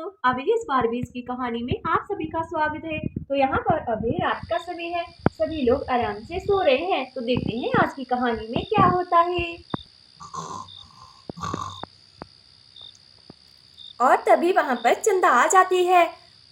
अभी इस बारबीज की कहानी में आप सभी का स्वागत है। तो यहाँ पर अभी रात का समय है, सभी लोग आराम से सो रहे हैं। तो देखते हैं आज की कहानी में क्या होता है। और तभी वहाँ पर चंदा आ जाती है।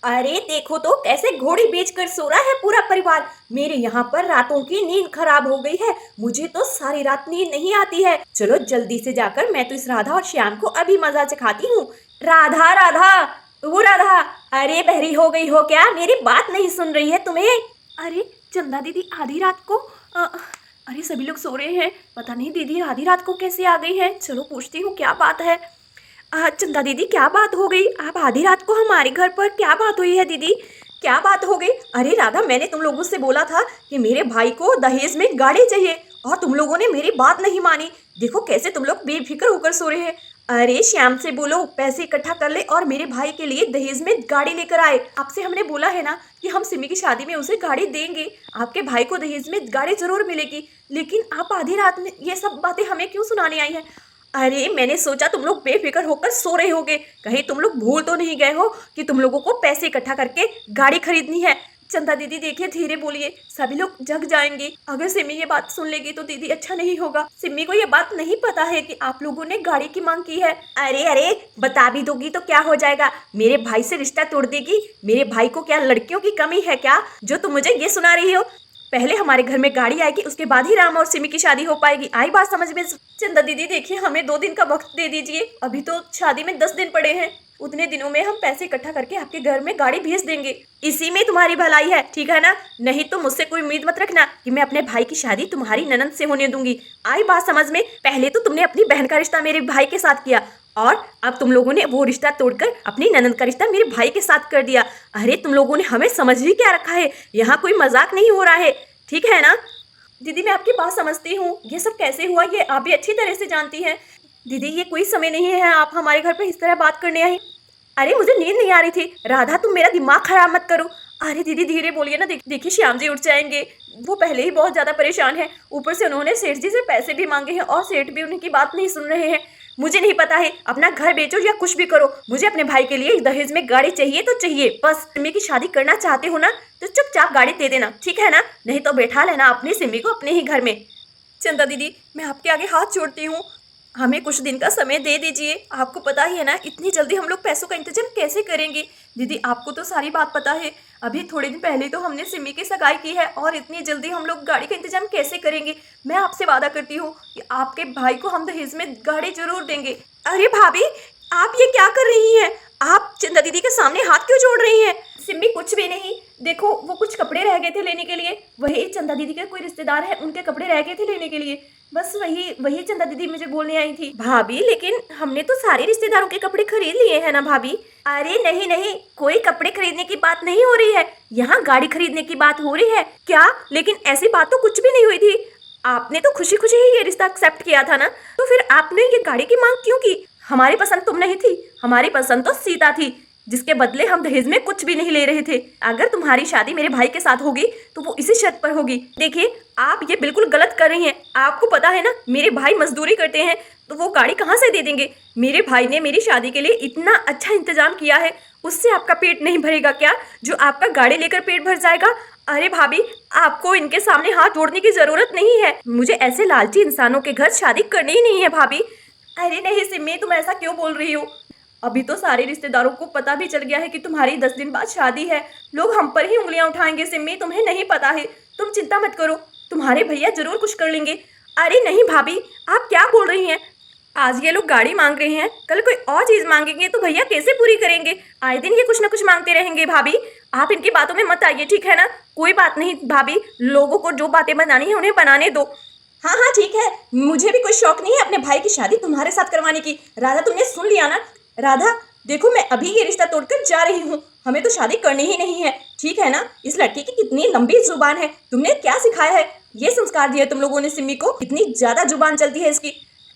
अरे देखो तो कैसे घोड़ी बेचकर सो रहा है पूरा परिवार। मेरे यहाँ पर रातों की नींद खराब हो गई है, मुझे तो सारी रात नींद नहीं आती है। चलो जल्दी से जाकर मैं तो इस राधा और श्याम को अभी मजा चखाती हूँ। राधा राधा, वो राधा, अरे बहरी हो गई हो क्या? मेरी बात नहीं सुन रही है तुम्हें? अरे चंदा दीदी आधी रात को अरे सभी लोग सो रहे हैं, पता नहीं दीदी आधी रात को कैसे आ गई है। चलो पूछती हूँ क्या बात है। चंदा दीदी क्या बात हो गई? आप आधी रात को हमारे घर पर, क्या बात हुई है दीदी? क्या बात हो गई? अरे राधा, मैंने तुम लोगों से बोला था कि मेरे भाई को दहेज में गाड़ी चाहिए और तुम लोगों ने मेरी बात नहीं मानी। देखो कैसे तुम लोग बेफिक्र होकर सो रहे हैं। अरे श्याम से बोलो पैसे इकट्ठा कर ले और मेरे भाई के लिए दहेज में गाड़ी लेकर आए। आपसे हमने बोला है ना कि हम सिमी की शादी में उसे गाड़ी देंगे, आपके भाई को दहेज में गाड़ी जरूर मिलेगी। लेकिन आप आधी रात में ये सब बातें हमें क्यों सुनाने आई हैं? अरे मैंने सोचा तुम लोग बेफिक्र होकर सो रहे होगे, कहीं तुम लोग भूल तो नहीं गए हो कि तुम लोगों को पैसे इकट्ठा करके गाड़ी खरीदनी है। चंदा दीदी देखिए, धीरे बोलिए, सभी लोग जग जाएंगे। अगर सिमी ये बात सुन लेगी तो दीदी अच्छा नहीं होगा। सिमी को ये बात नहीं पता है कि आप लोगों ने गाड़ी की मांग की है। अरे अरे, बता भी दोगी तो क्या हो जाएगा? मेरे भाई से रिश्ता तोड़ देगी? मेरे भाई को क्या लड़कियों की कमी है क्या जो तुम मुझे ये सुना रही हो? पहले हमारे घर में गाड़ी आएगी, उसके बाद ही राम और सिमी की शादी हो पाएगी। आई बात समझ में? चंदा दीदी देखिए, हमें 2 दिन का वक्त दे दीजिए, अभी तो शादी में 10 दिन पड़े हैं। उतने दिनों में हम पैसे इकट्ठा करके आपके घर में गाड़ी भेज देंगे। इसी में तुम्हारी भलाई है, ठीक है ना? नहीं तो मुझसे कोई उम्मीद मत रखना कि मैं अपने भाई की शादी तुम्हारी ननद से होने दूंगी। आई बात समझ में? पहले तो तुमने अपनी बहन का रिश्ता मेरे भाई के साथ किया और अब तुम लोगों ने वो रिश्ता तोड़कर अपनी ननद का रिश्ता मेरे भाई के साथ कर दिया। अरे तुम लोगों ने हमें समझ ही क्या रखा है? यहाँ कोई मजाक नहीं हो रहा है, ठीक है ना? दीदी मैं आपकी बात समझती हूँ, ये सब कैसे हुआ ये आप भी अच्छी तरह से जानती हैं। दीदी ये कोई समय नहीं है आप हमारे घर पे इस तरह बात करने आई। अरे मुझे नींद नहीं आ रही थी। राधा तुम मेरा दिमाग खराब मत करो। अरे दीदी धीरे बोलिए ना, देखिए श्याम जी उठ जाएंगे, वो पहले ही बहुत ज्यादा परेशान है, ऊपर से उन्होंने सेठ जी से पैसे भी मांगे हैं और सेठ भी उनकी बात नहीं सुन रहे हैं। मुझे नहीं पता है, अपना घर बेचो या कुछ भी करो, मुझे अपने भाई के लिए दहेज में गाड़ी चाहिए तो चाहिए। बस सिमी की शादी करना चाहते हो ना तो चुपचाप गाड़ी दे देना, ठीक है ना? नहीं तो बैठा लेना अपनी सिमी को अपने ही घर में। चंदा दीदी मैं आपके आगे हाथ जोड़ती हूँ, हमें कुछ दिन का समय दे दीजिए। आपको पता ही है ना इतनी जल्दी हम लोग पैसों का इंतजाम कैसे करेंगे। दीदी आपको तो सारी बात पता है, अभी थोड़े दिन पहले तो हमने सिमी की सगाई की है और इतनी जल्दी हम लोग गाड़ी का इंतजाम कैसे करेंगे। मैं आपसे वादा करती हूँ कि आपके भाई को हम दहेज में गाड़ी जरूर देंगे। अरे भाभी आप ये क्या कर रही हैं? आप चंदा दीदी के सामने हाथ क्यों जोड़ रही हैं? सिम्मी कुछ भी नहीं, देखो वो कुछ कपड़े रह गए थे लेने के लिए, वही चंदा दीदी के कोई रिश्तेदार है उनके कपड़े रह गए थे लेने के लिए, बस वही चंदा दीदी मुझे बोलने आई थी। भाभी लेकिन हमने तो सारे रिश्तेदारों के कपड़े खरीद लिए हैं ना भाभी? अरे नहीं नहीं, कोई कपड़े खरीदने की बात नहीं हो रही है, यहाँ गाड़ी खरीदने की बात हो रही है। क्या? लेकिन ऐसी बात तो कुछ भी नहीं हुई थी। आपने तो खुशी खुशी ही ये रिश्ता एक्सेप्ट किया था ना, तो फिर आपने ये गाड़ी की मांग क्यों की? हमारी पसंद तुम नहीं थी, हमारी पसंद तो सीता थी, जिसके बदले हम दहेज में कुछ भी नहीं ले रहे थे। अगर तुम्हारी शादी मेरे भाई के साथ होगी तो वो इसी शर्त पर होगी। देखिए आप ये बिल्कुल गलत कर रही हैं। आपको पता है ना मेरे भाई मजदूरी करते हैं तो वो गाड़ी कहाँ से दे देंगे? मेरे भाई ने मेरी शादी के लिए इतना अच्छा इंतजाम किया है, उससे आपका पेट नहीं भरेगा क्या जो आपका गाड़ी लेकर पेट भर जाएगा? अरे भाभी आपको इनके सामने हाथ जोड़ने की जरूरत नहीं है, मुझे ऐसे लालची इंसानों के घर शादी करनी ही नहीं है भाभी। अरे नहीं सिम्मी तुम ऐसा क्यों बोल रही हो? अभी तो सारे रिश्तेदारों को पता भी चल गया है कि तुम्हारी 10 दिन बाद शादी है, लोग हम पर ही उंगलियां उठाएंगे। सिम्मी तुम्हें नहीं पता है, तुम चिंता मत करो, तुम्हारे भैया जरूर कुछ कर लेंगे। अरे नहीं भाभी आप क्या बोल रही हैं? आज ये लोग गाड़ी मांग रहे हैं, कल कोई और चीज मांगेंगे तो भैया कैसे पूरी करेंगे? आए दिन ये कुछ ना कुछ मांगते रहेंगे। भाभी आप इनकी बातों में मत आइए, ठीक है ना? कोई बात नहीं भाभी, लोगों को जो बातें बनानी है उन्हें बनाने दो। हाँ हाँ ठीक है, मुझे भी कोई शौक नहीं है अपने भाई की शादी तुम्हारे साथ करवाने की। राधा तुमने सुन लिया ना? राधा देखो मैं अभी ये रिश्ता तोड़कर जा रही हूँ, हमें तो शादी करनी ही नहीं है, ठीक है ना? इस लड़की की कितनी लंबी जुबान है, तुमने क्या सिखाया है? ये संस्कार दिया तुम लोगों ने सिम्मी को, इतनी ज्यादा जुबान चलती है इसकी।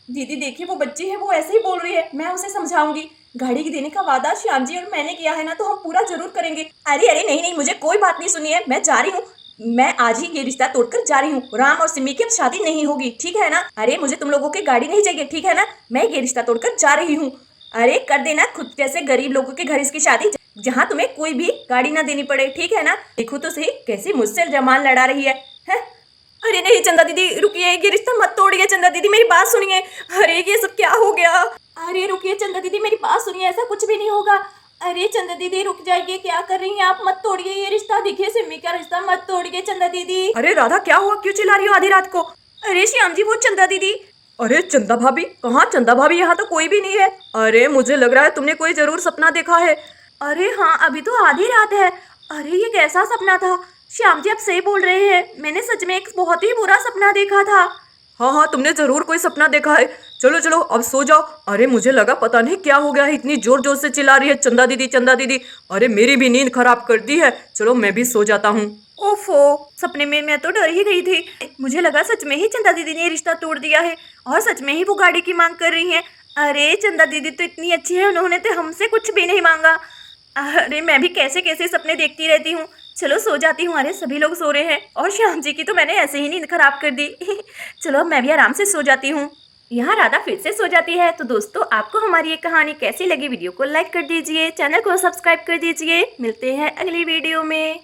दीदी देखिए वो बच्ची है, वो ऐसे ही बोल रही है, मैं उसे समझाऊंगी। गाड़ी की देने का वादा श्याम जी और मैंने किया है ना, तो हम पूरा जरूर करेंगे। अरे अरे नहीं नहीं, मुझे कोई बात नहीं सुनी है, मैं जा रही हूँ, मैं आज ही ये रिश्ता तोड़कर जा रही हूँ। राम और सिम्मी की अब शादी नहीं होगी, ठीक है ना? अरे मुझे तुम लोगों की गाड़ी नहीं चाहिए, ठीक है ना? मैं ये रिश्ता तोड़कर जा रही हूँ। अरे कर देना खुद जैसे गरीब लोगों के घर इसकी शादी, जहाँ तुम्हें कोई भी गाड़ी ना देनी पड़े, ठीक है ना। देखो तो सही कैसे मुझसे जमान लड़ा रही है? अरे नहीं चंदा दीदी रुकिए, ये रिश्ता मत तोड़िए। चंदा दीदी मेरी बात सुनिए। अरे ये सब क्या हो गया? अरे रुकिए चंदा दीदी मेरी बात सुनिए, ऐसा कुछ भी नहीं होगा। अरे चंदा दीदी रुक जाइए, क्या कर रही हैं आप? मत तोड़िए ये रिश्ता, देखिए सिमी का रिश्ता मत तोड़िए चंदा दीदी। अरे राधा क्या हुआ, क्यों चिल्ला रही हो आधी रात को? अरे श्याम जी वो चंदा दीदी। अरे चंदा भाभी कहाँ? चंदा भाभी यहाँ तो कोई भी नहीं है। अरे मुझे लग रहा है तुमने कोई जरूर सपना देखा है। अरे हाँ अभी तो आधी रात है। अरे ये कैसा सपना था? श्याम जी आप सही बोल रहे हैं, मैंने सच में एक बहुत ही बुरा सपना देखा था। हाँ हाँ तुमने जरूर कोई सपना देखा है। चलो चलो अब सो जाओ। अरे मुझे लगा पता नहीं क्या हो गया है, इतनी जोर जोर से चिल्ला रही है चंदा दीदी चंदा दीदी। अरे मेरी भी नींद खराब कर दी है, चलो मैं भी सो जाता हूँ। ओफो, सपने में मैं तो डर ही गई थी। मुझे लगा सच में ही चंदा दीदी ने रिश्ता तोड़ दिया है और सच में ही वो गाड़ी की मांग कर रही हैं। अरे चंदा दीदी तो इतनी अच्छी है, उन्होंने तो हमसे कुछ भी नहीं मांगा। अरे मैं भी कैसे कैसे सपने देखती रहती हूँ। चलो सो जाती हूँ। अरे सभी लोग सो रहे हैं और श्याम जी की तो मैंने ऐसे ही नींद खराब कर दी। चलो अब मैं भी आराम से सो जाती हूँ। यहाँ राधा फिर से सो जाती है। तो दोस्तों आपको हमारी ये कहानी कैसी लगी? वीडियो को लाइक कर दीजिए, चैनल को सब्सक्राइब कर दीजिए। मिलते हैं अगली वीडियो में।